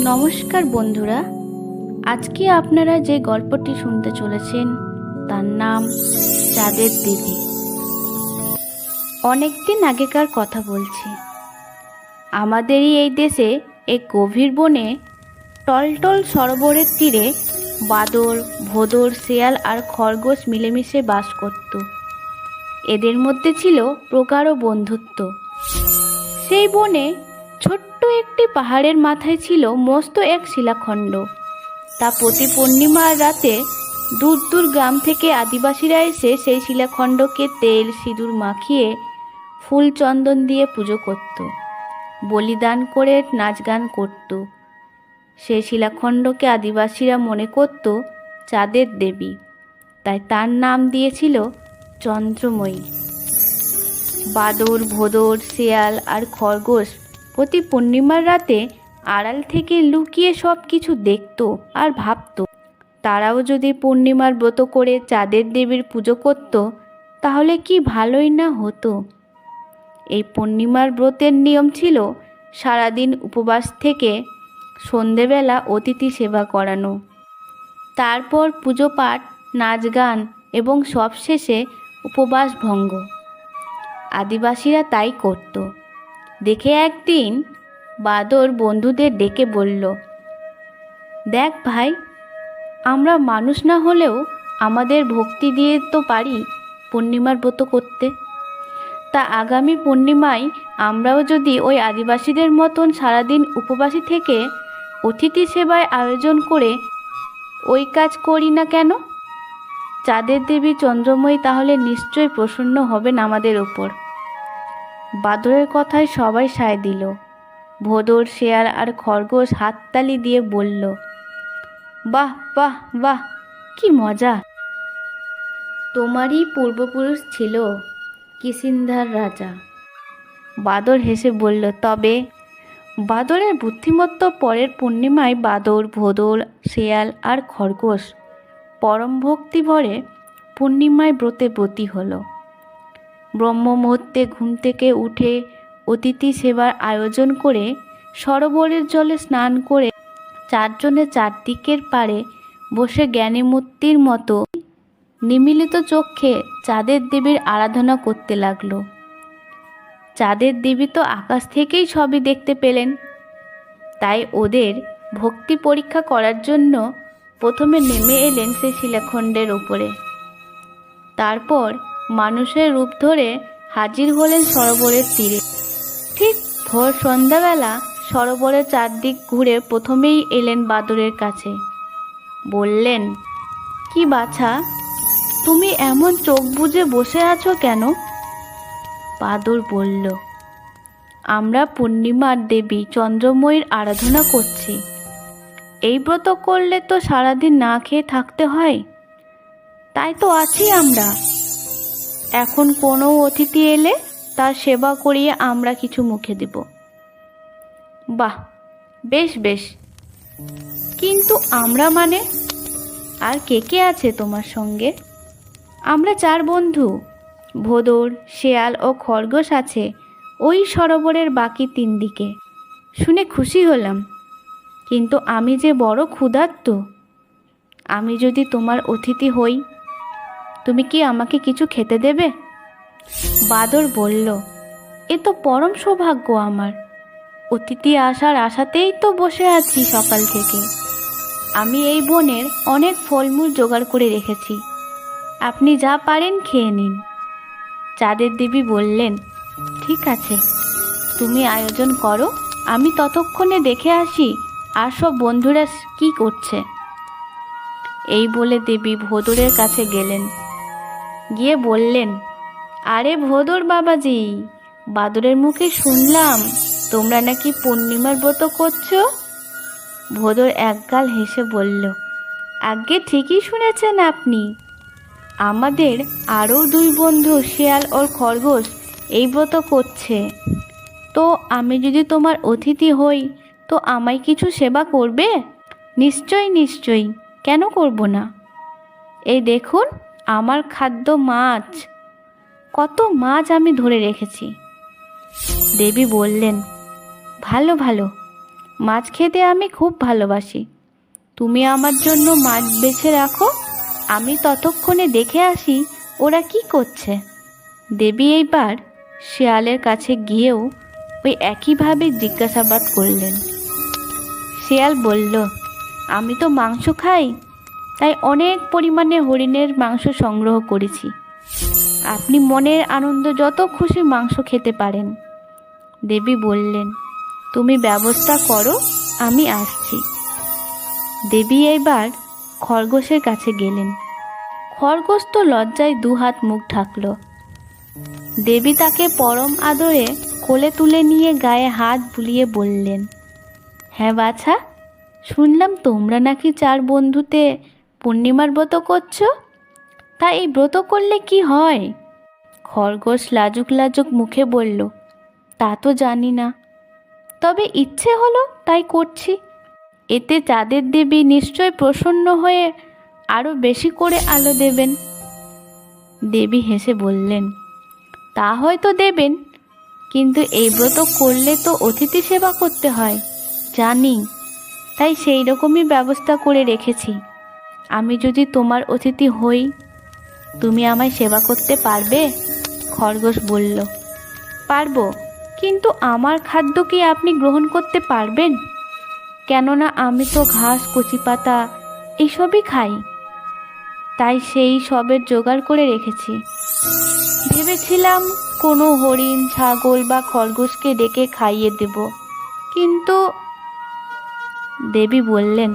নমস্কার বন্ধুরা, আজকে আপনারা যে গল্পটি শুনতে চলেছেন তার নাম চাঁদের দেবী। অনেকদিন আগেকার কথা বলছি। আমাদেরই এই দেশে এক গভীর বনে টলটল সরোবরের তীরে বাদর, ভোঁদড়, শেয়াল আর খরগোশ মিলেমিশে বাস করত। এদের মধ্যে ছিল প্রগাঢ় বন্ধুত্ব। সেই বনে ছোট্ট একটি পাহাড়ের মাথায় ছিল মস্ত এক শিলাখণ্ড। তা প্রতি পূর্ণিমার রাতে দূর দূর গ্রাম থেকে আদিবাসীরা এসে সেই শিলাখণ্ডকে তেল সিঁদুর মাখিয়ে ফুল চন্দন দিয়ে পুজো করত, বলিদান করে নাচ গান করত। সেই শিলাখণ্ডকে আদিবাসীরা মনে করত চাঁদের দেবী, তাই তার নাম দিয়েছিল চন্দ্রময়ী। বাদর, ভোঁদড়, শেয়াল আর খরগোশ প্রতি পূর্ণিমার রাতে আড়াল থেকে লুকিয়ে সব কিছু দেখত আর ভাবত, তারাও যদি পূর্ণিমার ব্রত করে চাঁদের দেবীর পুজো করত তাহলে কি ভালোই না হতো। এই পূর্ণিমার ব্রতের নিয়ম ছিল সারাদিন উপবাস থেকে সন্ধেবেলা অতিথি সেবা করানো, তারপর পুজো পাঠ, নাচ গান এবং সবশেষে উপবাস ভঙ্গ। আদিবাসীরা তাই করত দেখে একদিন বাদর বন্ধুদের ডেকে বলল, দেখ ভাই, আমরা মানুষ না হলেও আমাদের ভক্তি দিয়ে তো পারি পূর্ণিমার ব্রত করতে। তা আগামী পূর্ণিমায় আমরাও যদি ওই আদিবাসীদের মতন সারাদিন উপবাসী থেকে অতিথি সেবায় আয়োজন করে ওই কাজ করি না কেন? চাঁদের দেবী চন্দ্রময়ী তাহলে নিশ্চয়ই প্রসন্ন হবেন আমাদের ওপর। বাদরের কথায় সবাই সায় দিল। ভোঁদড়, শেয়াল আর খরগোশ হাততালি দিয়ে বলল, বাহ বাহ বাহ, কি মজা! তোমারই পূর্বপুরুষ ছিল কিষ্কিন্ধার রাজা। বাদর হেসে বলল, তবে বাদরের বুদ্ধিমত্ত পরের পূর্ণিমায় বাদর, ভোঁদড়, শেয়াল আর খরগোশ পরম ভক্তি ভরে পূর্ণিমায় ব্রতে ব্রতী হলো। ব্রহ্ম মুহূর্তে ঘুম থেকে উঠে অতিথি সেবার আয়োজন করে সরোবরের জলে স্নান করে চারজনে চারদিকের পাড়ে বসে জ্ঞানী মূর্তির মতো নিমিলিত চক্ষে চাঁদের দেবীর আরাধনা করতে লাগলো। চাঁদের দেবী তো আকাশ থেকেই সবই দেখতে পেলেন, তাই ওদের ভক্তি পরীক্ষা করার জন্য প্রথমে নেমে এলেন সেই শিলাখণ্ডের ওপরে। তারপর মানুষের রূপ ধরে হাজির হলেন সরোবরের তীরে। ঠিক ভোর সন্ধ্যাবেলা সরোবরের চারদিক ঘুরে প্রথমেই এলেন বাদরের কাছে। বললেন, কি বাছা, তুমি এমন চোখ বুজে বসে আছো কেন? বাদর বলল, আমরা পূর্ণিমার দেবী চন্দ্রময়ীর আরাধনা করছি। এই ব্রত করলে তো সারাদিন না খেয়ে থাকতে হয়, তাই তো আছি আমরা। এখন কোনো অতিথি এলে তার সেবা করিয়ে আমরা কিছু মুখে দেব। বাহ, বেশ বেশ, কিন্তু আমরা মানে? আর কে কে আছে তোমার সঙ্গে? আমরা চার বন্ধু, ভোঁদড়, শেয়াল ও খরগোশ আছে ওই সরোবরের বাকি তিন দিকে। শুনে খুশি হলাম, কিন্তু আমি যে বড় ক্ষুধার্ত। আমি যদি তোমার অতিথি হই, তুমি কি আমাকে কিছু খেতে দেবে? বাদর বলল, এ তো পরম সৌভাগ্য আমার। অতিথি আসার আশাতেই তো বসে আছি সকাল থেকে। আমি এই বনের অনেক ফলমূল জোগাড় করে রেখেছি, আপনি যা পারেন খেয়ে নিন। চাঁদের দেবী বললেন, ঠিক আছে, তুমি আয়োজন করো, আমি ততক্ষণে দেখে আসি আর সব বন্ধুরা কি করছে। এই বলে দেবী ভোঁদড়ের কাছে গেলেন। গিয়ে বললেন, আরে ভোঁদড় বাবাজি, বাদরের মুখে শুনলাম তোমরা নাকি পূর্ণিমার ব্রত করছো। ভোঁদড় একগাল হেসে বলল, আজ্ঞে ঠিকই শুনেছেন আপনি। আমাদের আরও দুই বন্ধু শেয়াল ও খরগোশ এই ব্রত করছে। তো আমি যদি তোমার অতিথি হই তো আমায় কিছু সেবা করবে? নিশ্চয়ই নিশ্চয়ই, কেন করব না। এই দেখুন আমার খাদ্য মাছ, কত মাছ আমি ধরে রেখেছি। দেবী বললেন, ভালো ভালো, মাছ খেতে আমি খুব ভালোবাসি। তুমি আমার জন্য মাছ বেছে রাখো, আমি ততক্ষণে দেখে আসি ওরা কি করছে। দেবী এইবার শেয়ালের কাছে গিয়েও ওই একইভাবে জিজ্ঞাসাবাদ করলেন। শেয়াল বলল, আমি তো মাংস খাই, তাই অনেক পরিমাণে হরিণের মাংস সংগ্রহ করেছি। আপনি মনের আনন্দ যত খুশি মাংস খেতে পারেন। দেবী বললেন, তুমি ব্যবস্থা করো, আমি আসছি। দেবী এবার খরগোশের কাছে গেলেন। খরগোশ তো লজ্জায় দুহাত মুখ ঢাকল। দেবী তাকে পরম আদরে কোলে তুলে নিয়ে গায়ে হাত বুলিয়ে বললেন, হ্যাঁ বাছা, শুনলাম তোমরা নাকি 4 বন্ধুতে পূর্ণিমার ব্রত করছো, তা এই ব্রত করলে কি হয়? খরগোশ লাজুক লাজুক মুখে বলল, তা তো জানি না, তবে ইচ্ছে হলো তাই করছি। এতে চাঁদের দেবী নিশ্চয় প্রসন্ন হয়ে আরও বেশি করে আলো দেবেন। দেবী হেসে বললেন, তা হয়তো দেবেন, কিন্তু এই ব্রত করলে তো অতিথি সেবা করতে হয়, জানি, তাই সেই রকমই ব্যবস্থা করে রেখেছি। আমি যদি তোমার অতিথি হই, তুমি আমায় সেবা করতে পারবে? খরগোশ বলল, পারবো, কিন্তু আমার খাদ্য কি আপনি গ্রহণ করতে পারবেন? কেননা আমি তো ঘাস, কচি পাতা এইসবই খাই, তাই সেই সবের জোগাড় করে রেখেছি। ভেবেছিলাম কোনো হরিণ, ছাগল বা খরগোশকে ডেকে খাইয়ে দেব, কিন্তু দেবী বললেন,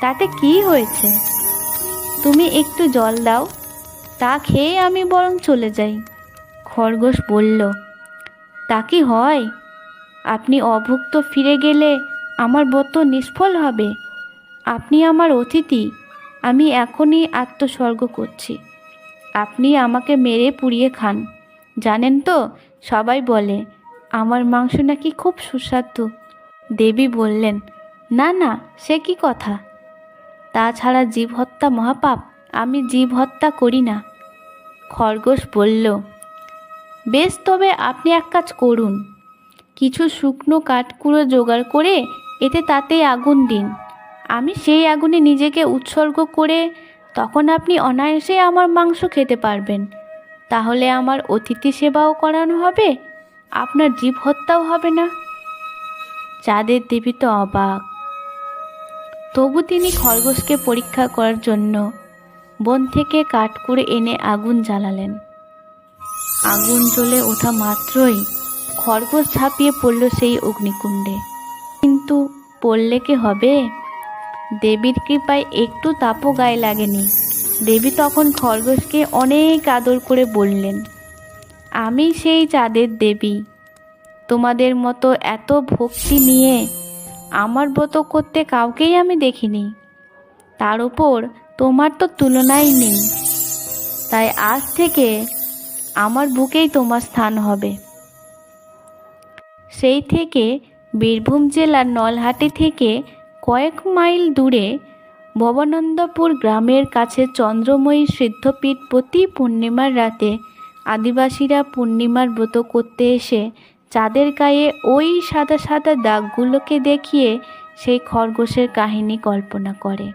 তাতে কি হয়েছে? তুমি একটু জল দাও, তা খেয়ে আমি বরং চলে যাই। খরগোশ বলল, তা কি হয়? আপনি অভুক্ত ফিরে গেলে আমার ব্রত নিষ্ফল হবে। আপনি আমার অতিথি, আমি এখনই আত্মস্বর্গ করছি। আপনি আমাকে মেরে পুড়িয়ে খান। জানেন তো, সবাই বলে আমার মাংস নাকি খুব সুস্বাদু। দেবী বললেন, না না, সে কি কথা? তাছাড়া জীব হত্যা মহাপাপ, আমি জীব হত্যা করি না। খরগোশ বলল, বেশ, তবে আপনি এক কাজ করুন, কিছু শুকনো কাঠকুড়ো জোগাড় করে তাতেই আগুন দিন। আমি সেই আগুনে নিজেকে উৎসর্গ করে তখন আপনি অনায়াসে আমার মাংস খেতে পারবেন। তাহলে আমার অতিথি সেবাও করানো হবে, আপনার জীব হত্যাও হবে না। চাঁদের দেবী তো অবাক। তবু তিনি খরগোশকে পরীক্ষা করার জন্য বন থেকে কাঠকুড়ে এনে আগুন জ্বালালেন। আগুন জ্বলে ওঠা মাত্রই খরগোশ ঝাঁপিয়ে পড়ল সেই অগ্নিকুণ্ডে। কিন্তু পড়লে কি হবে? দেবীর কৃপায় একটু তাপও গায়ে লাগেনি। দেবী তখন খরগোশকে অনেক আদর করে বললেন, আমি সেই চাঁদের দেবী, তোমাদের মতো এত ভক্তি নিয়ে আমার ব্রত করতে কাউকেই আমি দেখিনি। তার উপর তোমার তো তুলনাই নেই, তাই আজ থেকে আমার বুকেই তোমার স্থান হবে। সেই থেকে বীরভূম জেলার নলহাটি থেকে কয়েক মাইল দূরে ভবানন্দপুর গ্রামের কাছে চন্দ্রময়ী সিদ্ধপীঠ প্রতি পূর্ণিমার রাতে আদিবাসীরা পূর্ণিমার ব্রত করতে এসে চাঁদের গায়ে ওই সাদা সাদা দাগগুলোকে দেখিয়ে সেই খরগোশের কাহিনী কল্পনা করে।